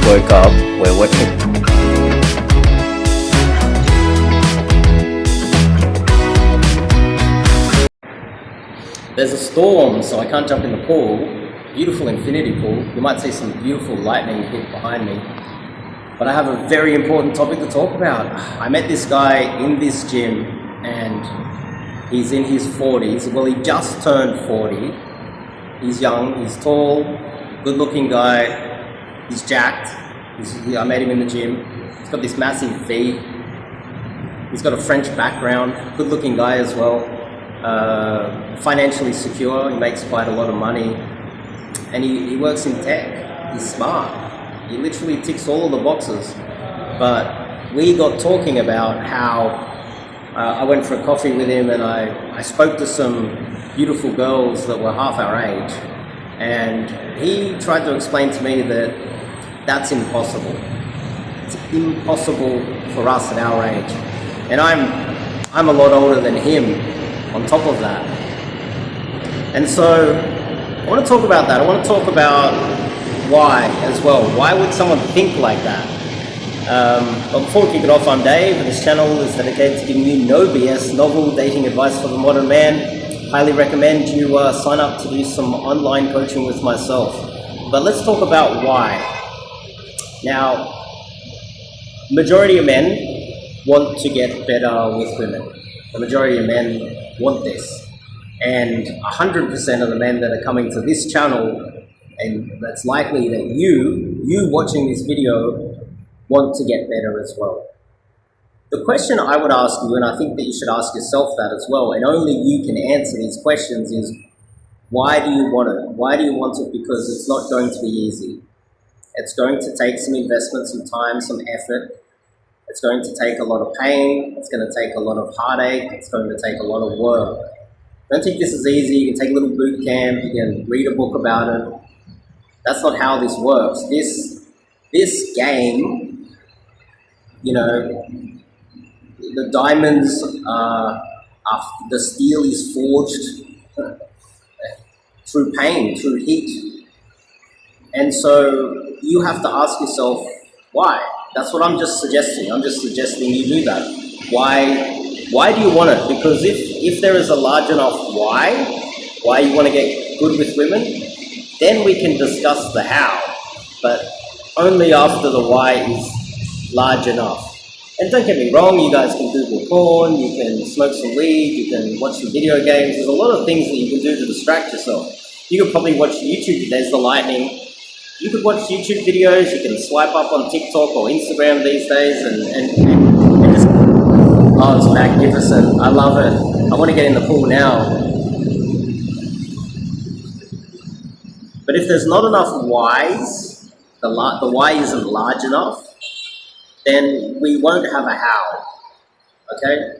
woke up, we're working. There's a storm, so I can't jump in the pool. Beautiful infinity pool. You might see some beautiful lightning hit behind me. But I have a very important topic to talk about. I met this guy in this gym and he's in his 40s. Well, he just turned 40. He's young, he's tall, good looking guy. He's jacked. I met him in the gym. He's got this massive V. He's got a French background, good looking guy as well. Financially secure, he makes quite a lot of money. And he works in tech. He's smart. He literally ticks all of the boxes. But we got talking about how I went for a coffee with him and I spoke to some beautiful girls that were half our age. And he tried to explain to me that that's impossible. It's impossible for us at our age. And I'm a lot older than him on top of that. And so I want to talk about that. I want to talk about why as well. Why would someone think like that? But before we kick it off, I'm Dave, and this channel is dedicated to giving you no BS, novel dating advice for the modern man. Highly recommend you sign up to do some online coaching with myself. But let's talk about why. Now, majority of men want to get better with women. The majority of men want this. And 100% of the men that are coming to this channel, and that's likely that you watching this video, want to get better as well. The question I would ask you, and I think that you should ask yourself that as well, and only you can answer these questions, is why do you want it? Why do you want it? Because it's not going to be easy. It's going to take some investment, some time, some effort. It's going to take a lot of pain. It's going to take a lot of heartache. It's going to take a lot of work. Don't think this is easy. You can take a little boot camp. You can read a book about it. That's not how this works. This game, you know, the diamonds the steel is forged through pain, through heat. And so you have to ask yourself, why? That's what I'm just suggesting. I'm just suggesting you do that. Why do you want it? Because if there is a large enough why you want to get good with women, then we can discuss the how, but only after the why is large enough. And don't get me wrong, you guys can Google porn, you can smoke some weed, you can watch some video games. There's a lot of things that you can do to distract yourself. You could probably watch YouTube. There's the lightning. You could watch YouTube videos, you can swipe up on TikTok or Instagram these days and just, oh, it's magnificent. I love it. I want to get in the pool now. But if there's not enough whys, the why isn't large enough, then we won't have a how, okay?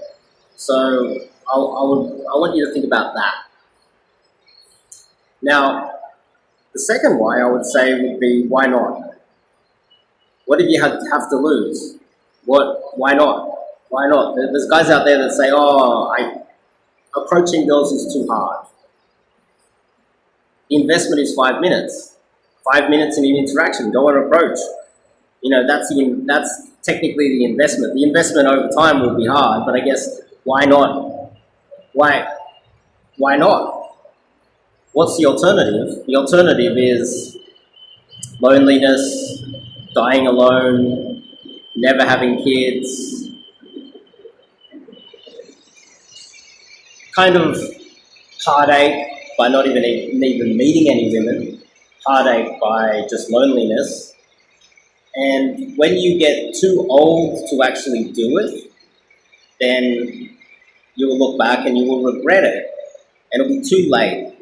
So I want you to think about that. Now, the second why I would say would be, why not? What if you have to lose? Why not? Why not? There's guys out there that say, approaching girls is too hard. The investment is 5 minutes. 5 minutes in an interaction, go and approach. You know, that's technically the investment. The investment over time will be hard, but I guess, why not? Why not? What's the alternative? The alternative is loneliness, dying alone, never having kids, kind of heartache by not even meeting any women, heartache by just loneliness. And when you get too old to actually do it, then you will look back and you will regret it, and it'll be too late.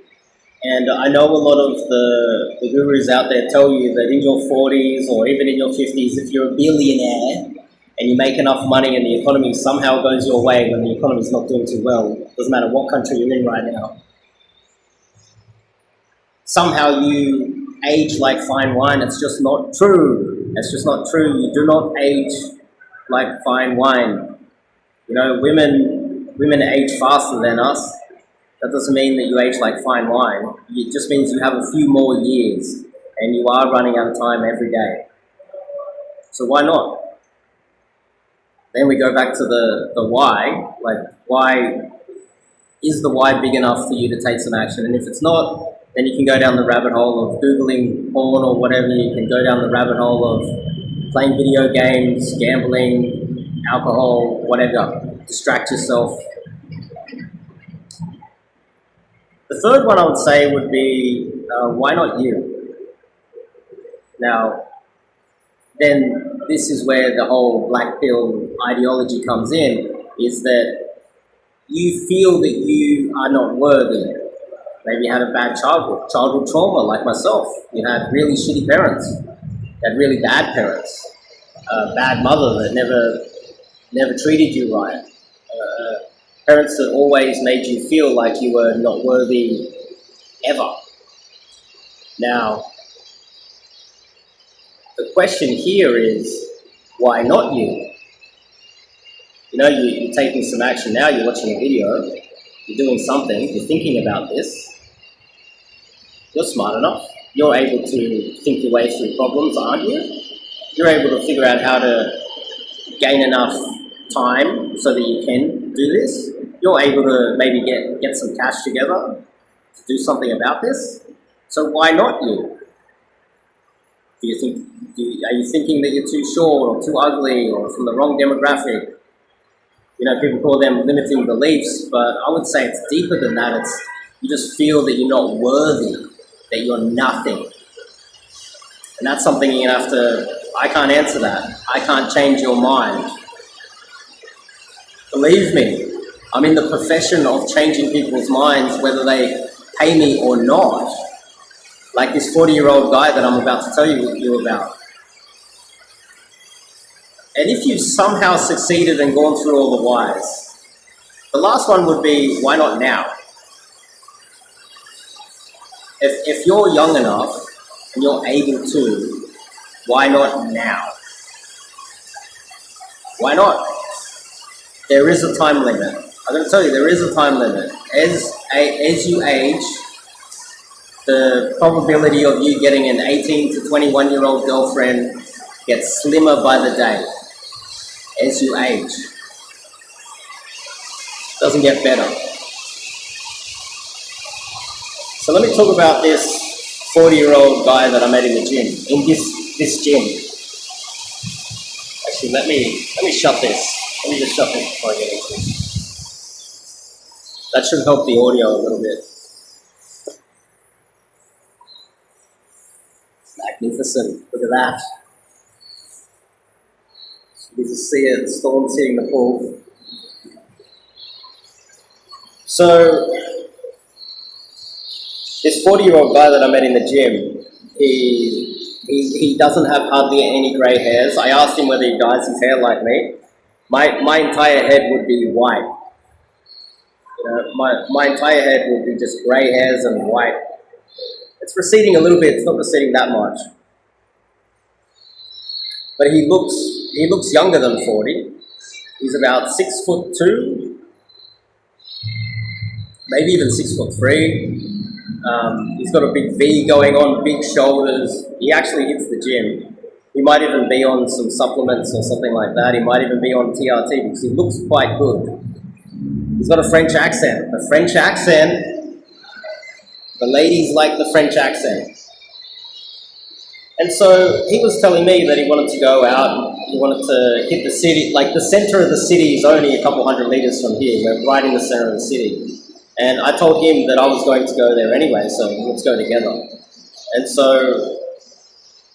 And I know a lot of the gurus out there tell you that in your 40s or even in your 50s, if you're a billionaire and you make enough money and the economy somehow goes your way when the economy is not doing too well, doesn't matter what country you're in right now, somehow you age like fine wine. It's just not true. It's just not true. You do not age like fine wine. You know, women age faster than us. That doesn't mean that you age like fine wine. It just means you have a few more years and you are running out of time every day. So why not? Then we go back to the why. Like, why is the why big enough for you to take some action? And if it's not, then you can go down the rabbit hole of Googling porn or whatever. You can go down the rabbit hole of playing video games, gambling, alcohol, whatever. Distract yourself. The third one I would say would be, why not you? Now, then this is where the whole black pill ideology comes in, is that you feel that you are not worthy. Maybe you had a bad childhood trauma like myself. You had really shitty parents. You had really bad parents. A bad mother that never treated you right. Parents that always made you feel like you were not worthy ever. Now, the question here is, why not you? You know, you're taking some action now, you're watching a video, you're doing something, you're thinking about this. You're smart enough. You're able to think your way through problems, aren't you? You're able to figure out how to gain enough time so that you can do this. You're able to maybe get some cash together to do something about this. So why not you? Are you thinking that you're too short or too ugly or from the wrong demographic? You know, people call them limiting beliefs, but I would say it's deeper than that. It's you just feel that you're not worthy, that you're nothing. And that's something you're gonna have to, I can't answer that. I can't change your mind. Believe me, I'm in the profession of changing people's minds, whether they pay me or not. Like this 40-year-old guy that I'm about to tell you about. And if you've somehow succeeded and gone through all the whys, the last one would be, why not now? If you're young enough and you're able to, why not now? Why not? There is a time limit. I'm going to tell you, there is a time limit. As you age, the probability of you getting an 18 to 21-year-old girlfriend gets slimmer by the day. As you age. Doesn't get better. So let me talk about this 40-year-old guy that I met in the gym, in this gym. Actually, let me shut this. Let me just shut this before I get into this. That should help the audio a little bit. Magnificent. Look at that. You can see it, the storm's hitting the pool. So, this 40-year-old guy that I met in the gym, he doesn't have hardly any grey hairs. I asked him whether he dyes his hair like me. My entire head would be white. You know, my entire head would be just grey hairs and white. It's receding a little bit, it's not receding that much. But he looks younger than 40. He's about 6'2", maybe even 6'3". He's got a big V going on, big shoulders. He actually hits the gym. He might even be on some supplements or something like that. He might even be on TRT because he looks quite good. He's got a French accent. The French accent, the ladies like the French accent. And so he was telling me that he wanted to go out, he wanted to hit the city, like the center of the city is only a couple hundred meters from here. We're right in the center of the city. And I told him that I was going to go there anyway, so let's go together. And so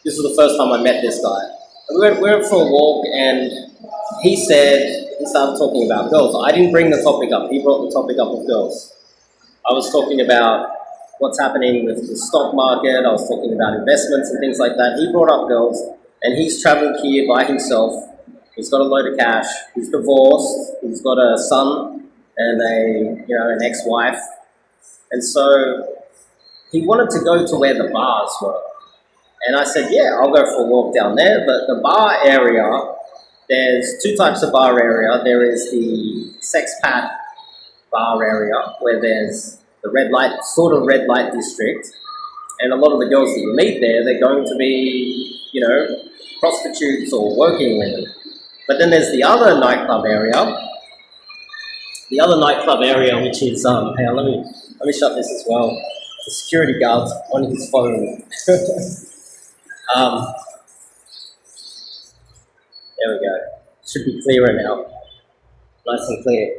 this was the first time I met this guy. We went for a walk and he started talking about girls. I didn't bring the topic up, he brought the topic up of girls. I was talking about what's happening with the stock market, I was talking about investments and things like that. He brought up girls, and he's travelled here by himself. He's got a load of cash, he's divorced, he's got a son and an ex-wife. And so he wanted to go to where the bars were. And I said, yeah, I'll go for a walk down there, but the bar area, there's two types of bar area. There is the sexpat bar area, where there's the red light district, and a lot of the girls that you meet there, they're going to be, prostitutes or working women. But then there's the other nightclub area. The other nightclub area, which is hey, let me shut this as well. The security guard's on his phone. um, there we go. Should be clearer now. Nice and clear.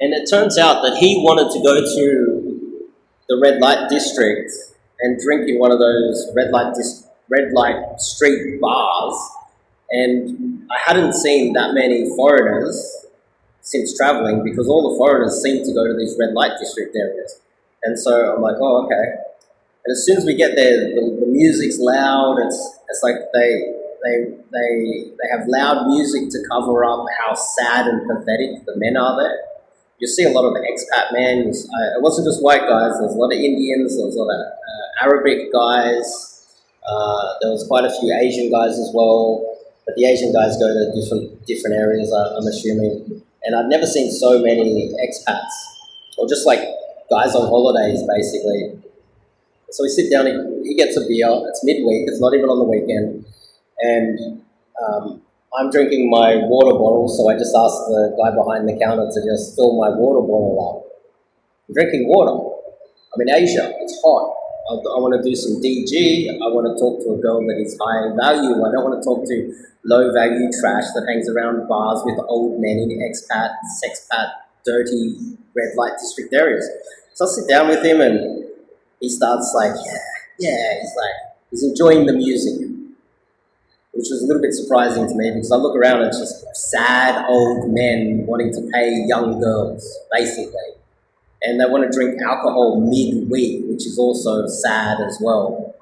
And it turns out that he wanted to go to the red light district and drink in one of those red light street bars. And I hadn't seen that many foreigners since traveling, because all the foreigners seem to go to these red light district areas. And so I'm like, oh, okay. And as soon as we get there, the music's loud. It's like they have loud music to cover up how sad and pathetic the men are there. You see a lot of expat men. It wasn't just white guys. There was a lot of Indians. There was a lot of Arabic guys. There was quite a few Asian guys as well. But the Asian guys go to different areas, I'm assuming. And I've never seen so many expats, or just like guys on holidays, basically. So we sit down, he gets a beer. It's midweek, it's not even on the weekend. And I'm drinking my water bottle, so I just asked the guy behind the counter to just fill my water bottle up. I'm drinking water. I'm in Asia, it's hot. I want to do some DG. I want to talk to a girl that is high value. I don't want to talk to low value trash that hangs around bars with old men in expat, sexpat, dirty red light district areas. So I sit down with him and he starts like, he's enjoying the music, which was a little bit surprising to me, because I look around and it's just sad old men wanting to pay young girls, basically. And they want to drink alcohol midweek, which is also sad as well.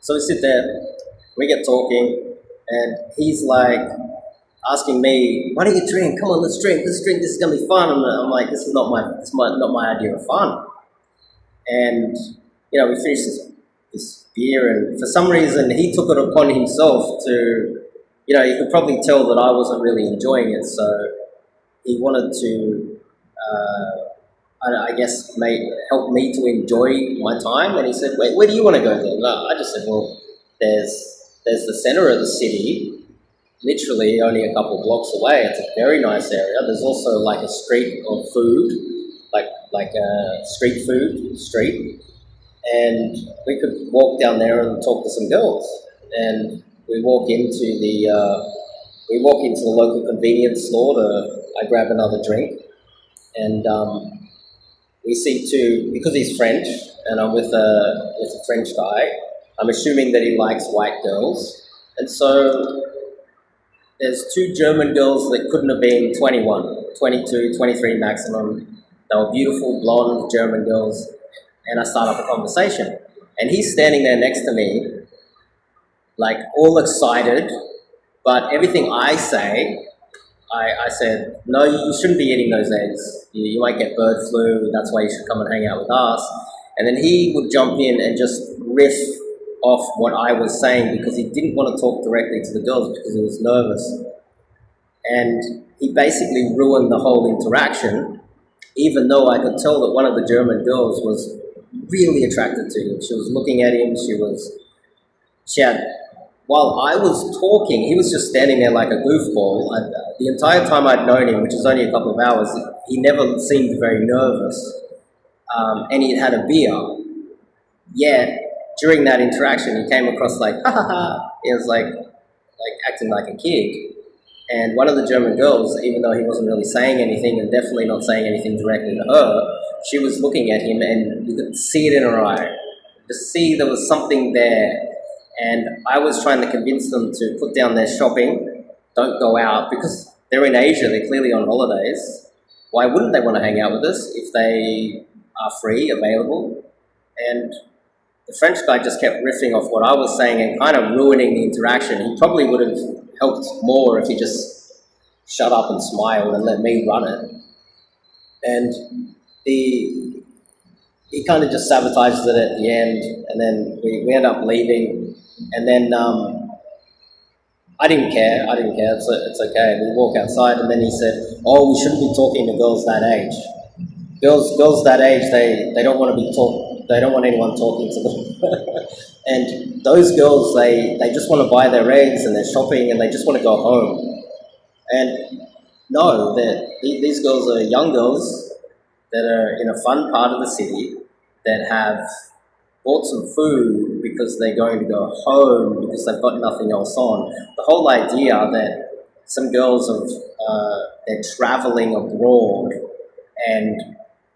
So we sit there, we get talking, and he's like asking me, "Why don't you drink? Come on, let's drink. This is gonna be fun." And I'm like, "This is not my idea of fun." And we finished this beer, and for some reason he took it upon himself to, you could probably tell that I wasn't really enjoying it, so he wanted to. I guess help me to enjoy my time, and he said, where do you want to go then? No, I just said, well, there's the center of the city, literally only a couple of blocks away. It's a very nice area. There's also like a street of food, like a street food street, and we could walk down there and talk to some girls. And we walk into the local convenience store I grab another drink. And we see because he's French and I'm with a French guy, I'm assuming that he likes white girls. And so there's two German girls that couldn't have been 21, 22, 23 maximum. They were beautiful, blonde German girls. And I start up a conversation. And he's standing there next to me, like all excited, but everything I say, I said, no, you shouldn't be eating those eggs. You might get bird flu. That's why you should come and hang out with us. And then he would jump in and just riff off what I was saying, because he didn't want to talk directly to the girls because he was nervous. And he basically ruined the whole interaction, even though I could tell that one of the German girls was really attracted to him. She was looking at him. While I was talking, he was just standing there like a goofball. The entire time I'd known him, which was only a couple of hours, he never seemed very nervous. And he'd had a beer. Yet, during that interaction, he came across like, ha ha ha. He was like acting like a kid. And one of the German girls, even though he wasn't really saying anything, and definitely not saying anything directly to her, she was looking at him and you could see it in her eye. To see there was something there. And I was trying to convince them to put down their shopping, don't go out, because they're in Asia, they're clearly on holidays. Why wouldn't they want to hang out with us if they are free, available? And the French guy just kept riffing off what I was saying and kind of ruining the interaction. He probably would have helped more if he just shut up and smiled and let me run it. And he kind of just sabotages it at the end, and then we end up leaving. And then I didn't care. It's okay. We walk outside, and then he said, "Oh, we shouldn't be talking to girls that age. Girls that age, they don't want to be They don't want anyone talking to them. And those girls, they just want to buy their eggs and they're shopping and they just want to go home. And no, these girls are young girls that are in a fun part of the city that have bought some food because they're going to go home because they've got nothing else on. The whole idea that some girls they're traveling abroad and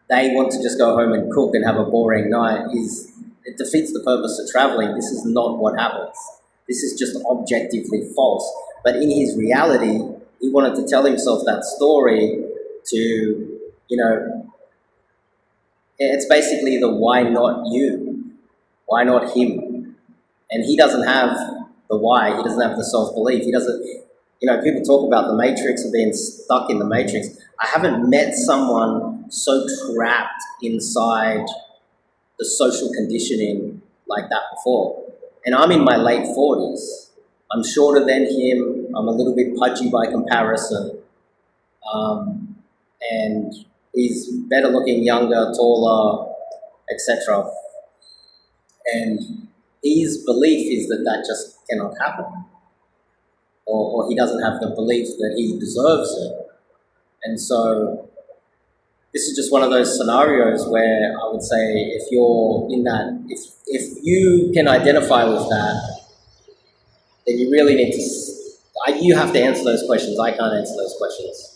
they want to just go home and cook and have a boring night it defeats the purpose of traveling. This is not what happens. This is just objectively false. But in his reality, he wanted to tell himself that story to, it's basically the why not you? Why not him? And he doesn't have the why. He doesn't have the self-belief. He doesn't, people talk about the matrix and being stuck in the matrix. I haven't met someone so trapped inside the social conditioning like that before. And I'm in my late 40s. I'm shorter than him. I'm a little bit pudgy by comparison. And he's better looking, younger, taller, etc. And his belief is that just cannot happen. Or he doesn't have the belief that he deserves it. And so this is just one of those scenarios where I would say if you're in that, if you can identify with that, then you really need to, you have to answer those questions. I can't answer those questions.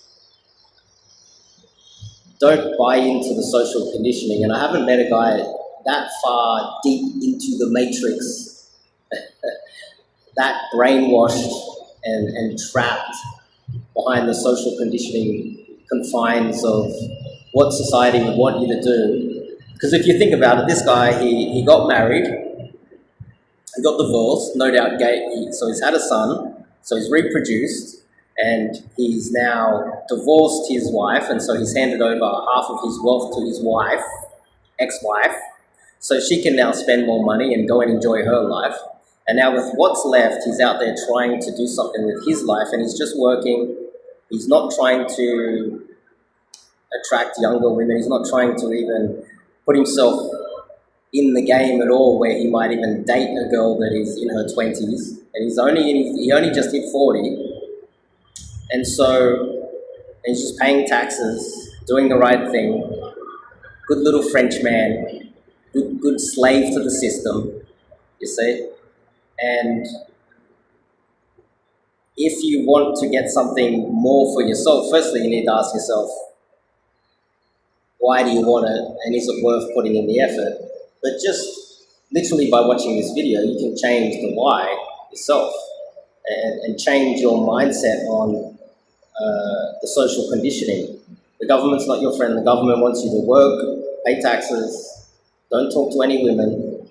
Don't buy into the social conditioning. And I haven't met a guy that far deep into the matrix, that brainwashed and trapped behind the social conditioning confines of what society would want you to do. Because if you think about it, this guy, he got married, he got divorced, no doubt gay, so he's had a son, so he's reproduced, and he's now divorced his wife, and so he's handed over half of his wealth to his wife, ex-wife, so she can now spend more money and go and enjoy her life. And now with what's left, he's out there trying to do something with his life, and he's just working. He's not trying to attract younger women. He's not trying to even put himself in the game at all, where he might even date a girl that is in her 20s, and he only just hit 40, and so he's just paying taxes, doing the right thing, good little French man, good slave to the system, you see. And if you want to get something more for yourself, firstly you need to ask yourself, why do you want it, and is it worth putting in the effort? But just literally by watching this video, you can change the why yourself and change your mindset on the social conditioning. The government's not your friend. The government wants you to work, pay taxes, don't talk to any women,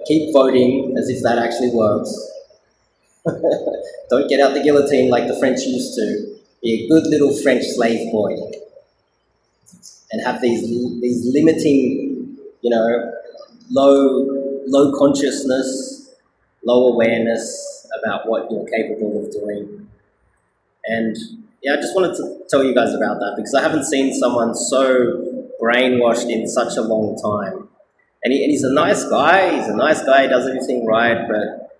keep voting as if that actually works. Don't get out the guillotine like the French used to. Be a good little French slave boy. And have these limiting, low consciousness, low awareness about what you're capable of doing. And I just wanted to tell you guys about that because I haven't seen someone so brainwashed in such a long time. And he's a nice guy. He's a nice guy. He does everything right, but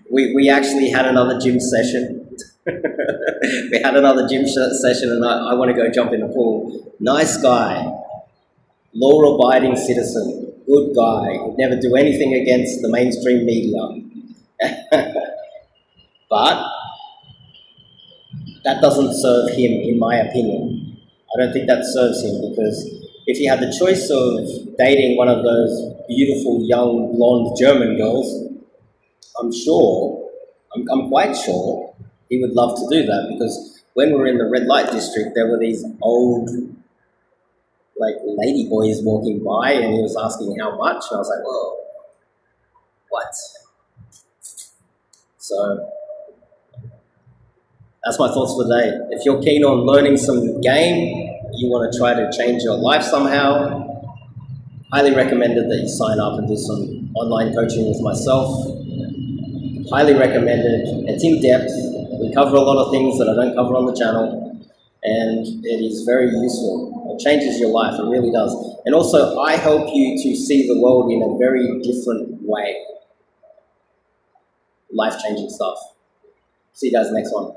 we actually had another gym session. We had another gym session, and I want to go jump in the pool. Nice guy, law-abiding citizen, good guy, would never do anything against the mainstream media. But that doesn't serve him, in my opinion. I don't think that serves him, because if he had the choice of dating one of those beautiful young blonde German girls, I'm quite sure he would love to do that, because when we were in the red light district, there were these old, lady boys walking by, and he was asking how much, and I was like, whoa, what? So that's my thoughts for today. If you're keen on learning some game, you want to try to change your life somehow, highly recommended that you sign up and do some online coaching with myself. Highly recommended. It's in depth. We cover a lot of things that I don't cover on the channel. and it is very useful. It changes your life, it really does. And also, I help you to see the world in a very different way. Life changing stuff. See you guys next one.